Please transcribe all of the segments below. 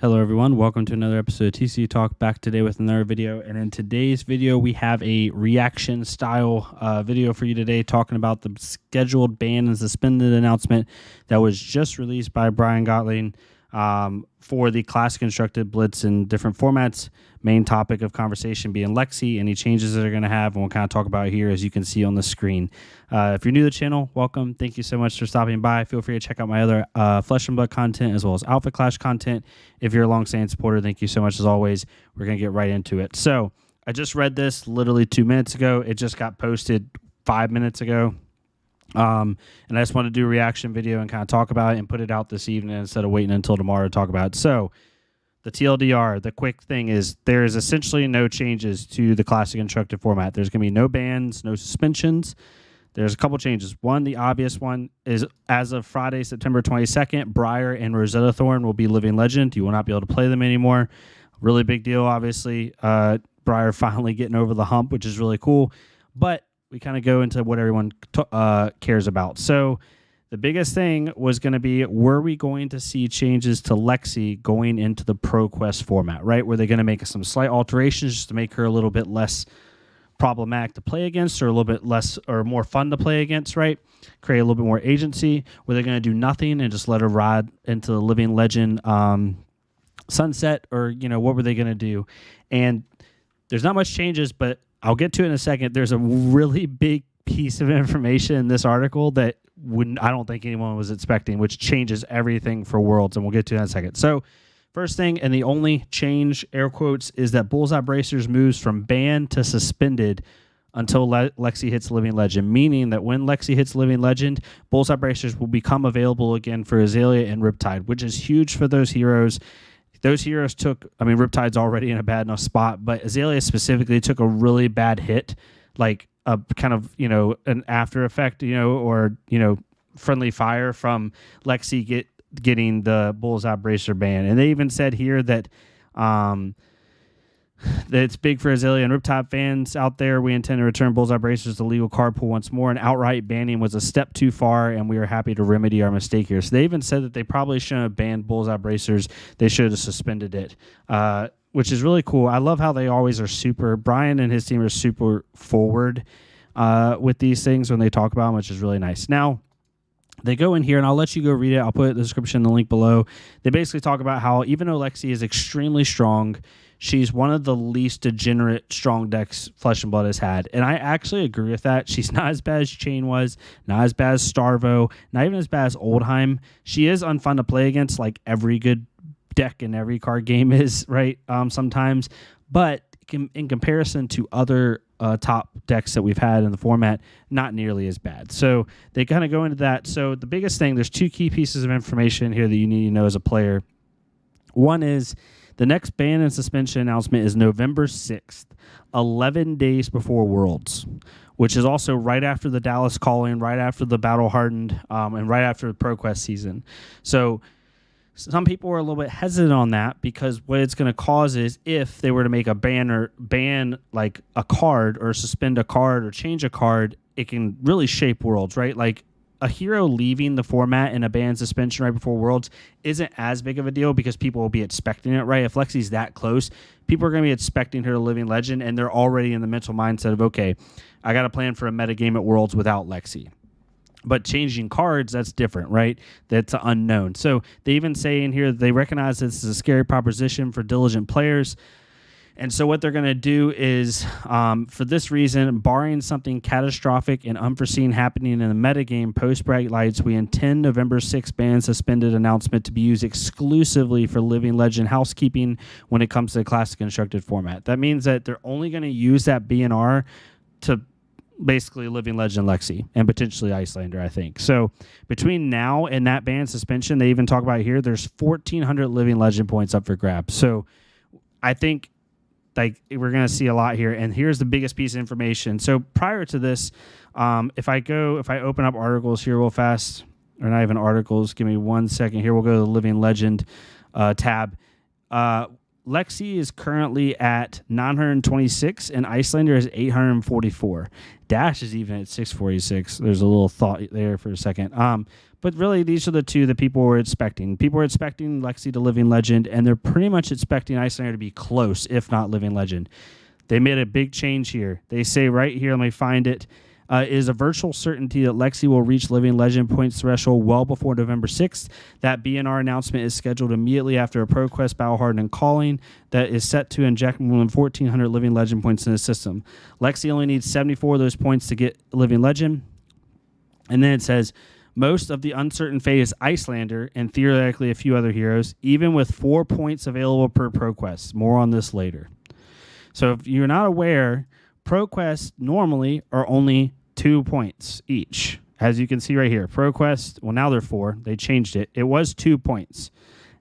Hello everyone, welcome to another episode of TCG Talk, back today with another video. And in today's video, we have a reaction style video for you today, talking about the scheduled ban and suspended announcement that was just released by Brian Gottlieb for the Classic Constructed Blitz in different formats. Main topic of conversation being Lexi, any changes that they're going to have, and we'll kind of talk about here as you can see on the screen. If you're new to the channel, welcome. Thank you so much for stopping by. Feel free to check out my other Flesh and Blood content as well as Alpha Clash content. If you're a long-standing supporter, thank you so much as always. We're going to get right into it. So I just read this literally 2 minutes ago. It just got posted 5 minutes ago. And I just wanted to do a reaction video and kind of talk about it and put it out this evening instead of waiting until tomorrow to talk about it. So the TLDR, the quick thing is there is essentially no changes to the Classic Constructed format. There's going to be no bans, no suspensions. There's a couple changes. One, the obvious one, is as of Friday, September 22nd, Briar and Rosetta Thorn will be Living Legend. You will not be able to play them anymore. Really big deal, obviously. Briar finally getting over the hump, which is really cool. But we kind of go into what everyone cares about. So the biggest thing was going to be, were we going to see changes to Lexi going into the ProQuest format, right? Were they going to make some slight alterations just to make her a little bit less problematic to play against, or a little bit less or more fun to play against, right? Create a little bit more agency. Were they going to do nothing and just let her ride into the Living Legend sunset, or, you know, what were they going to do? And there's not much changes, but I'll get to it in a second. There's a really big piece of information in this article that I don't think anyone was expecting, which changes everything for Worlds, and we'll get to that in a second. So first thing, and the only change, air quotes, is that Bullseye Bracers moves from banned to suspended until Lexi hits Living Legend, meaning that when Lexi hits Living Legend, Bullseye Bracers will become available again for Azalea and Riptide, which is huge for those heroes. Those heroes took, I mean, Riptide's already in a bad enough spot, but Azalea specifically took a really bad hit, like a kind of, you know, an after effect, you know, or, you know, friendly fire from Lexi getting the Bullseye Bracer ban. And they even said here that that it's big for Azalea and Riptide fans out there. We intend to return Bullseye Bracers to legal card pool once more, and outright banning was a step too far, and we are happy to remedy our mistake here. So they even said that they probably shouldn't have banned Bullseye Bracers. They should have suspended it, which is really cool. I love how they always are Brian and his team are super forward with these things when they talk about them, which is really nice. Now, they go in here, and I'll let you go read it. I'll put it in the description, the link below. They basically talk about how even though Lexi is extremely strong, she's one of the least degenerate strong decks Flesh and Blood has had. And I actually agree with that. She's not as bad as Chain was, not as bad as Starvo, not even as bad as Oldheim. She is unfun to play against, like every good deck in every card game is, right? Sometimes. But in comparison to other top decks that we've had in the format, not nearly as bad. So they kind of go into that. So the biggest thing, there's two key pieces of information here that you need to know as a player. One is the next ban and suspension announcement is November 6th, 11 days before Worlds, which is also right after the Dallas Calling, right after the Battle Hardened, and right after the ProQuest season. So some people are a little bit hesitant on that, because what it's going to cause is, if they were to make a ban like a card, or suspend a card, or change a card, it can really shape Worlds, right? Like a hero leaving the format in a ban suspension right before Worlds isn't as big of a deal, because people will be expecting it, right? If Lexi's that close, people are going to be expecting her to Living Legend, and they're already in the mental mindset of, okay, I got to plan for a metagame at Worlds without Lexi. But changing cards, that's different, right? That's unknown. So they even say in here that they recognize this is a scary proposition for diligent players. And so what they're going to do is, for this reason, barring something catastrophic and unforeseen happening in the metagame post-Bright Lights, we intend November 6th ban suspended announcement to be used exclusively for Living Legend housekeeping when it comes to the Classic Constructed format. That means that they're only going to use that BNR to basically Living Legend Lexi and potentially Icelander, I think. So between now and that ban suspension, they even talk about here, there's 1,400 Living Legend points up for grabs. So I think, like, we're going to see a lot here. And here's the biggest piece of information. So prior to this, if I open up articles here real fast, or not even articles, give me 1 second here. We'll go to the Living Legend tab. Lexi is currently at 926, and Icelander is 844. Dash is even at 646. There's a little thought there for a second. But really, these are the two that people were expecting. People were expecting Lexi to Living Legend, and they're pretty much expecting Icelander to be close, if not Living Legend. They made a big change here. They say right here, let me find it, it is a virtual certainty that Lexi will reach Living Legend points threshold well before November 6th. That BNR announcement is scheduled immediately after a ProQuest Battle Hardened calling that is set to inject more than 1,400 Living Legend points in the system. Lexi only needs 74 of those points to get Living Legend. And then it says, most of the uncertain fate is Icelander and theoretically a few other heroes, even with 4 points available per ProQuest. More on this later. So if you're not aware, ProQuest normally are only 2 points each. As you can see right here, ProQuest, well, now they're 4. They changed it. It was 2 points.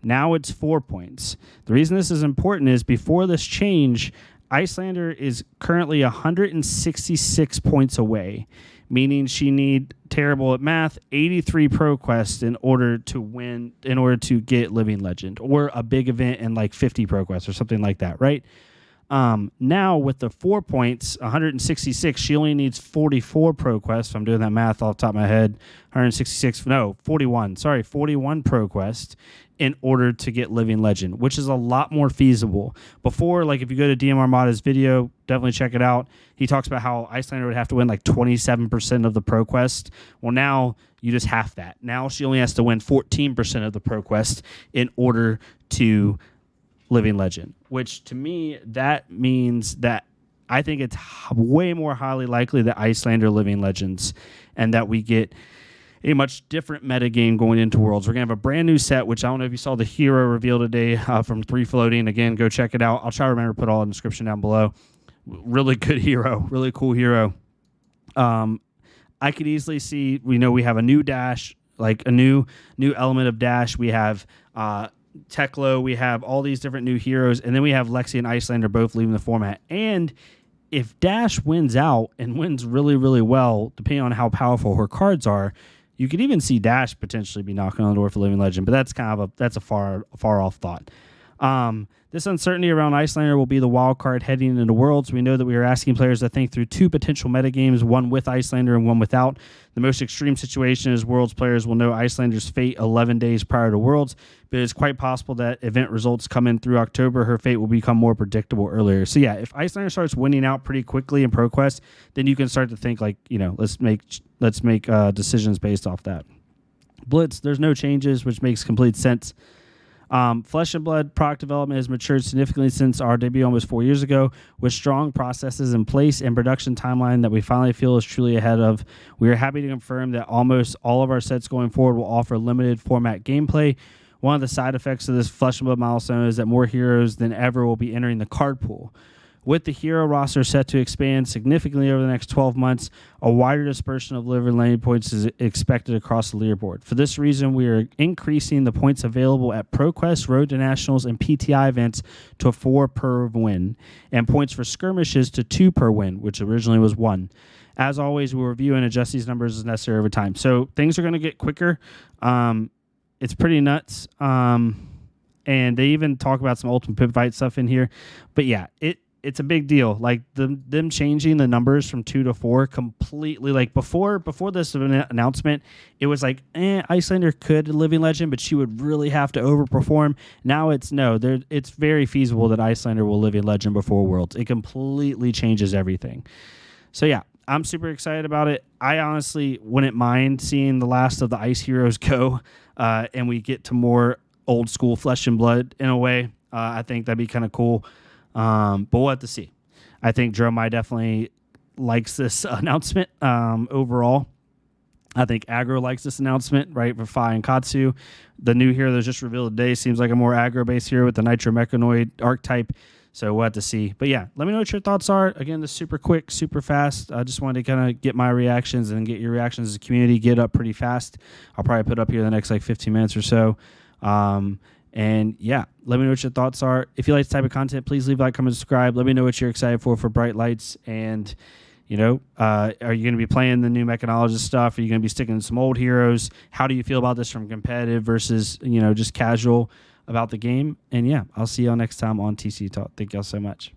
Now it's 4 points. The reason this is important is before this change, Icelander is currently 166 points away, meaning she need, terrible at math, 83 ProQuests in order to win, in order to get Living Legend, or a big event and like 50 ProQuests or something like that, right? Now with the 4 points, 166, she only needs 44 ProQuests. If I'm doing that math off the top of my head, 41 ProQuests in order to get Living Legend, which is a lot more feasible. Before, like if you go to DM Armada's video, definitely check it out. He talks about how Icelander would have to win like 27% of the ProQuest. Well, now you just half that. Now she only has to win 14% of the ProQuest in order to Living Legend, which to me, that means that I think it's way more highly likely that Icelander Living Legends and that we get a much different metagame going into Worlds. We're going to have a brand new set, which I don't know if you saw the hero reveal today from 3 Floating. Again, go check it out. I'll try to remember to put all in the description down below. Really good hero. Really cool hero. I could easily see, we know we have a new dash, like a new element of dash. We have Teklo. We have all these different new heroes. And then we have Lexi and Icelander both leaving the format. And if Dash wins out and wins really, really well, depending on how powerful her cards are, you could even see Dash potentially be knocking on the door for Living Legend, but that's kind of a far off thought. This uncertainty around Icelander will be the wild card heading into Worlds. We know that we are asking players to think through 2 potential metagames, one with Icelander and one without. The most extreme situation is Worlds players will know Icelander's fate 11 days prior to Worlds, but it's quite possible that event results come in through October. Her fate will become more predictable earlier. So yeah, if Icelander starts winning out pretty quickly in ProQuest, then you can start to think like, let's make decisions based off that. Blitz, there's no changes, which makes complete sense. Flesh and Blood product development has matured significantly since our debut almost 4 years ago, with strong processes in place and production timeline that we finally feel is truly ahead of. We are happy to confirm that almost all of our sets going forward will offer limited format gameplay. One of the side effects of this Flesh and Blood milestone is that more heroes than ever will be entering the card pool. With the hero roster set to expand significantly over the next 12 months, a wider dispersion of Living Legend points is expected across the leaderboard. For this reason, we are increasing the points available at ProQuest, Road to Nationals, and PTI events to 4 per win, and points for skirmishes to 2 per win, which originally was 1. As always, we'll review and adjust these numbers as necessary over time. So things are going to get quicker. It's pretty nuts. And they even talk about some Ultimate Pit Fight stuff in here. But yeah, it's a big deal. Like them changing the numbers from 2 to 4 completely. Like before this announcement, it was like, Icelander could Living Legend, but she would really have to overperform. Now it's it's very feasible that Icelander will Living Legend before Worlds. It completely changes everything. So yeah, I'm super excited about it. I honestly wouldn't mind seeing the last of the Ice heroes go, and we get to more old school Flesh and Blood in a way. I think that'd be kind of cool. But we'll have to see. I think Dromai definitely likes this announcement overall. I think Aggro likes this announcement, right, for Fi and Katsu. The new hero that was just revealed today seems like a more aggro-based hero with the Nitro Mechanoid archetype. So we'll have to see. But yeah, let me know what your thoughts are. Again, this is super quick, super fast. I just wanted to kind of get my reactions and get your reactions as a community get up pretty fast. I'll probably put up here the next 15 minutes or so. And yeah, let me know what your thoughts are. If you like this type of content, please leave a like, comment, subscribe. Let me know what you're excited for Bright Lights. And, are you going to be playing the new Mechanologist stuff? Are you going to be sticking to some old heroes? How do you feel about this from competitive versus, just casual about the game? And yeah, I'll see y'all next time on TC Talk. Thank y'all so much.